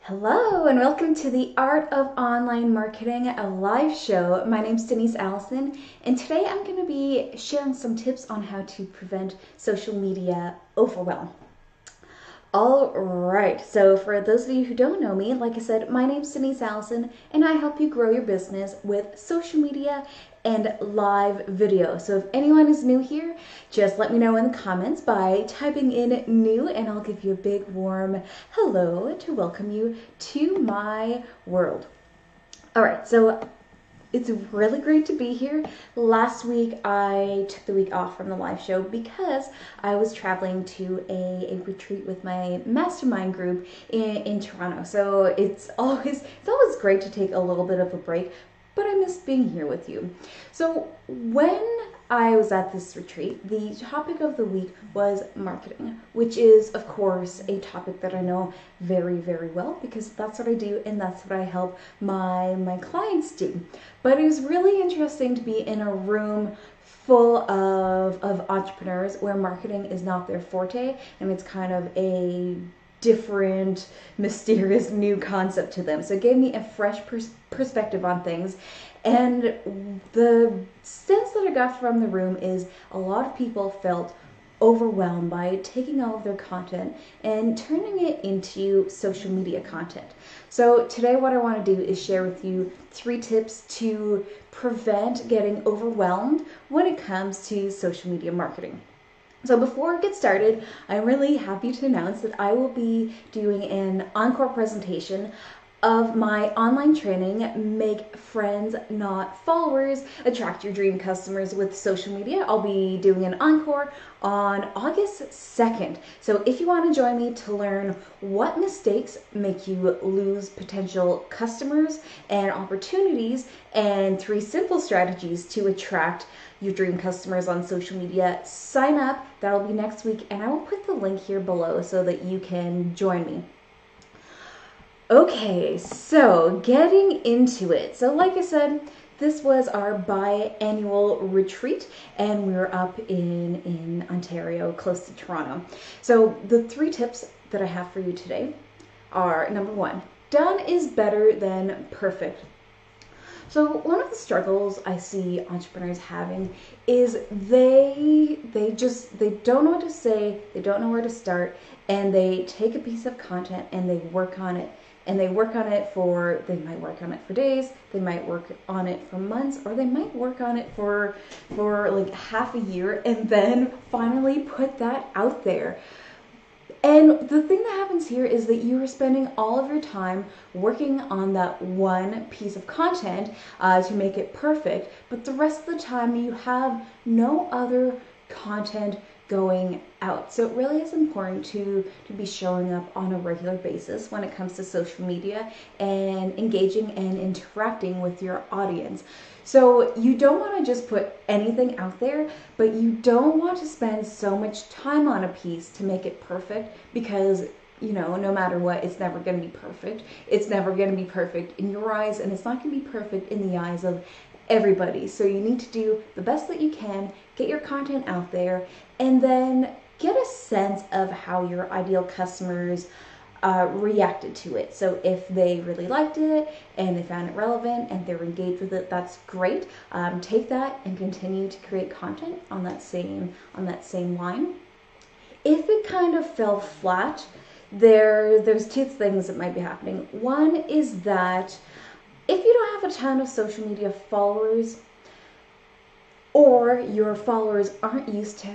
Hello and welcome to the Art of Online Marketing, a live show. My name's Denise Allison, and today I'm going to be sharing some tips on how to prevent social media overwhelm. All right, so for those of you who don't know me, like I said, my name's Denise Allison, and I help you grow your business with social media and live video. So if anyone is new here, just let me know in the comments by typing in new, and I'll give you a big warm hello to welcome you to my world. All right, so it's really great to be here. Last week I took the week off from the live show because I was traveling to a retreat with my mastermind group in Toronto. So it's always great to take a little bit of a break, but I miss being here with you. So when I was at this retreat, the topic of the week was marketing, which is, of course, a topic that I know very, very well because that's what I do and that's what I help my clients do. But it was really interesting to be in a room full of entrepreneurs where marketing is not their forte and it's kind of a different, mysterious, new concept to them. So it gave me a fresh perspective on things. And the sense that I got from the room is a lot of people felt overwhelmed by taking all of their content and turning it into social media content. So today what I want to do is share with you 3 tips to prevent getting overwhelmed when it comes to social media marketing. So before I get started, I'm really happy to announce that I will be doing an encore presentation of my online training, Make Friends Not Followers, Attract Your Dream Customers with Social Media. I'll be doing an encore on August 2nd. So if you want to join me to learn what mistakes make you lose potential customers and opportunities and 3 simple strategies to attract your dream customers on social media, sign up. That'll be next week, and I will put the link here below so that you can join me. Okay, so getting into it. So like I said, this was our biannual retreat, and we were up in Ontario, close to Toronto. So the 3 tips that I have for you today are, number 1, done is better than perfect. So one of the struggles I see entrepreneurs having is they don't know what to say, they don't know where to start, and they take a piece of content and they work on it. And they work on it they might work on it for days, they might work on it for months, or they might work on it for like half a year and then finally put that out there. And the thing that happens here is that you are spending all of your time working on that one piece of content to make it perfect, but the rest of the time you have no other content going out. So it really is important to be showing up on a regular basis when it comes to social media and engaging and interacting with your audience. So you don't want to just put anything out there, but you don't want to spend so much time on a piece to make it perfect because, you know, no matter what, it's never going to be perfect. It's never going to be perfect in your eyes, and it's not going to be perfect in the eyes of everybody. So you need to do the best that you can, get your content out there, and then get a sense of how your ideal customers reacted to it. So if they really liked it and they found it relevant and they're engaged with it, that's great. Take that and continue to create content on that same line. If it kind of fell flat, there's 2 things that might be happening. One is that if you don't have a ton of social media followers, or your followers aren't used to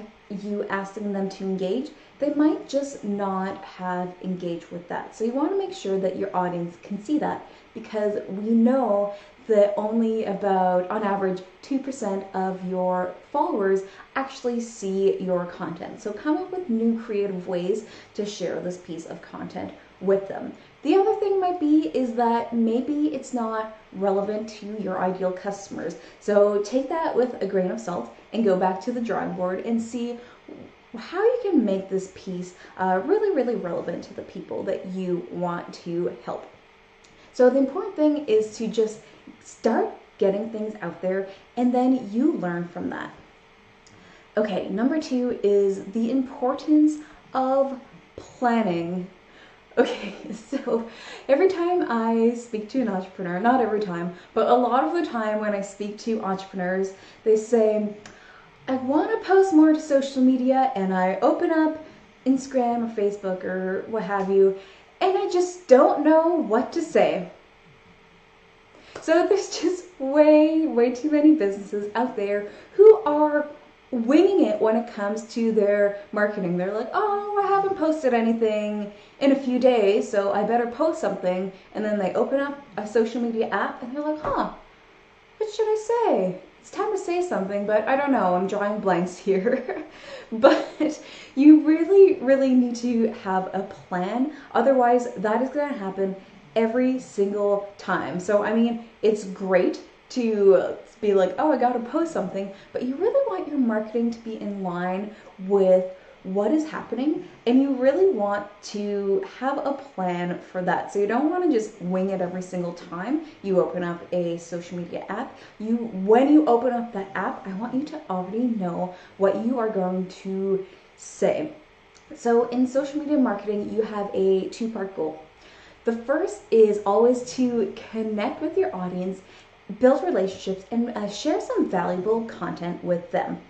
you asking them to engage, they might just not have engaged with that. So you want to make sure that your audience can see that, because we know that only about, on average, 2% of your followers actually see your content. So come up with new creative ways to share this piece of content with them. The other thing might be is that maybe it's not relevant to your ideal customers. So take that with a grain of salt and go back to the drawing board and see how you can make this piece really, really relevant to the people that you want to help. So the important thing is to just start getting things out there and then you learn from that. Okay, number 2 is the importance of planning Okay, so every time I speak to an entrepreneur, not every time, but a lot of the time when I speak to entrepreneurs, they say, I want to post more to social media, and I open up Instagram or Facebook or what have you, and I just don't know what to say. So there's just way too many businesses out there who are winging it when it comes to their marketing. They're like, oh, I haven't posted anything in a few days, so I better post something. And then they open up a social media app and they're like, what should I say? It's time to say something, but I don't know. I'm drawing blanks here. But you really need to have a plan. Otherwise, that is going to happen every single time. So, I mean, it's great to be like, oh, I got to post something, but you really want your marketing to be in line with what is happening, and you really want to have a plan for that. So you don't want to just wing it every single time you open up a social media app. When you open up that app, I want you to already know what you are going to say. So in social media marketing, you have a two-part goal. The first is always to connect with your audience, build relationships, and share some valuable content with them.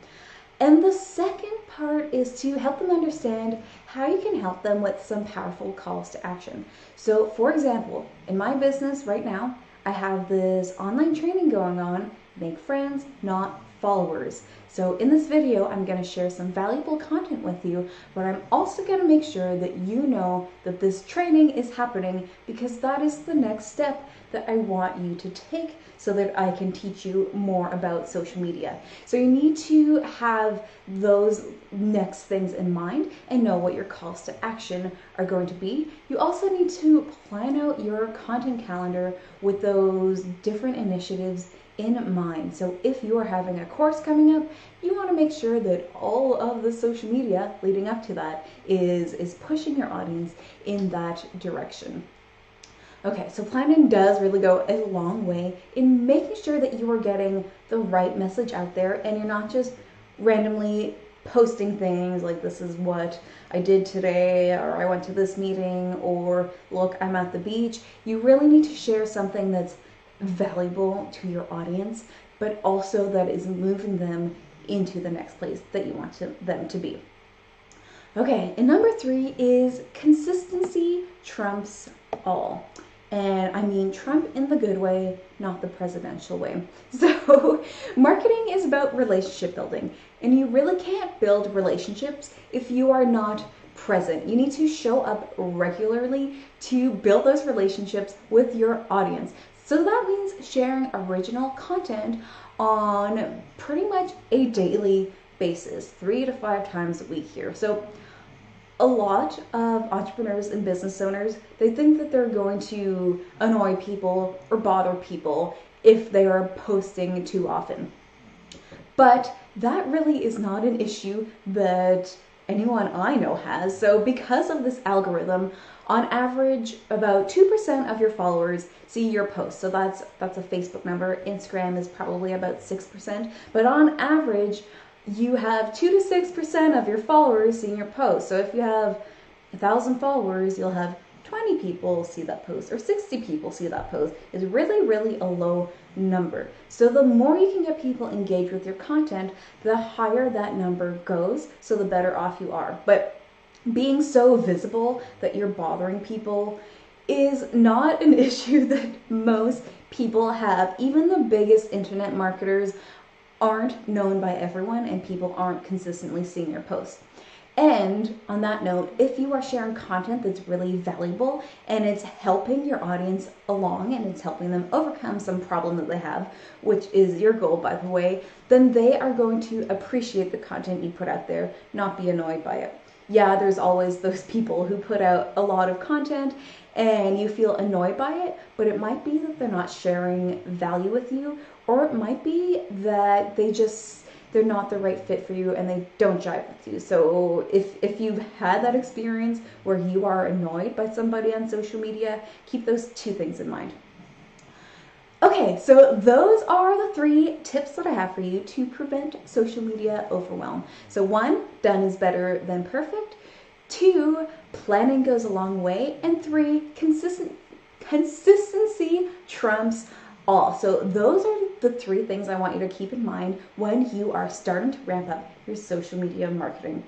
And the second part is to help them understand how you can help them with some powerful calls to action. So, for example, in my business right now, I have this online training going on, Make Friends, Not Followers. So in this video, I'm going to share some valuable content with you, but I'm also going to make sure that you know that this training is happening, because that is the next step that I want you to take so that I can teach you more about social media. So you need to have those next things in mind and know what your calls to action are going to be. You also need to plan out your content calendar with those different initiatives in mind. So if you are having a course coming up, you want to make sure that all of the social media leading up to that is pushing your audience in that direction. Okay, so planning does really go a long way in making sure that you are getting the right message out there and you're not just randomly posting things like, this is what I did today, or I went to this meeting, or look, I'm at the beach. You really need to share something that's valuable to your audience, but also that is moving them into the next place that you want them to be. Okay, and number 3 is consistency trumps all. And I mean Trump in the good way, not the presidential way. So marketing is about relationship building, and you really can't build relationships if you are not present. You need to show up regularly to build those relationships with your audience. So that means sharing original content on pretty much a daily basis, 3 to 5 times a week here. So a lot of entrepreneurs and business owners, they think that they're going to annoy people or bother people if they are posting too often. But that really is not an issue that anyone I know has. So because of this algorithm, on average, about 2% of your followers see your posts. So that's a Facebook number. Instagram is probably about 6%. But on average, you have 2 to 6% of your followers seeing your post. So if you have 1,000 followers, you'll have 20 people see that post or 60 people see that post. Is really a low number. So the more you can get people engaged with your content, the higher that number goes, so the better off you are. But being so visible that you're bothering people is not an issue that most people have. Even the biggest internet marketers aren't known by everyone, and people aren't consistently seeing your posts. And on that note, if you are sharing content that's really valuable and it's helping your audience along and it's helping them overcome some problem that they have, which is your goal, by the way, then they are going to appreciate the content you put out there, not be annoyed by it. Yeah, there's always those people who put out a lot of content and you feel annoyed by it, but it might be that they're not sharing value with you, or it might be that they're not the right fit for you and they don't jive with you. So if you've had that experience where you are annoyed by somebody on social media, keep those 2 things in mind. Okay, so those are the 3 tips that I have for you to prevent social media overwhelm. So 1, done is better than perfect. 2, planning goes a long way. And 3, consistency trumps all. So those are the 3 things I want you to keep in mind when you are starting to ramp up your social media marketing.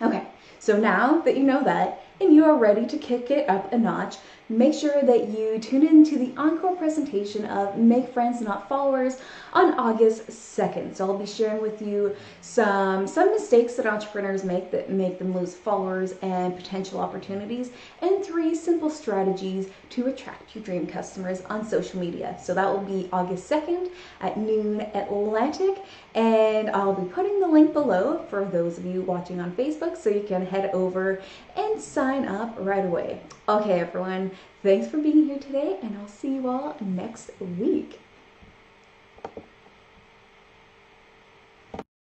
Okay, so now that you know that and you are ready to kick it up a notch, make sure that you tune in to the encore presentation of Make Friends Not Followers on August 2nd. So I'll be sharing with you some mistakes that entrepreneurs make that make them lose followers and potential opportunities, and 3 simple strategies to attract your dream customers on social media. So that will be August 2nd at noon Atlantic, and I'll be putting the link below for those of you watching on Facebook so you can head over and sign up right away. Okay, everyone, thanks for being here today, and I'll see you all next week.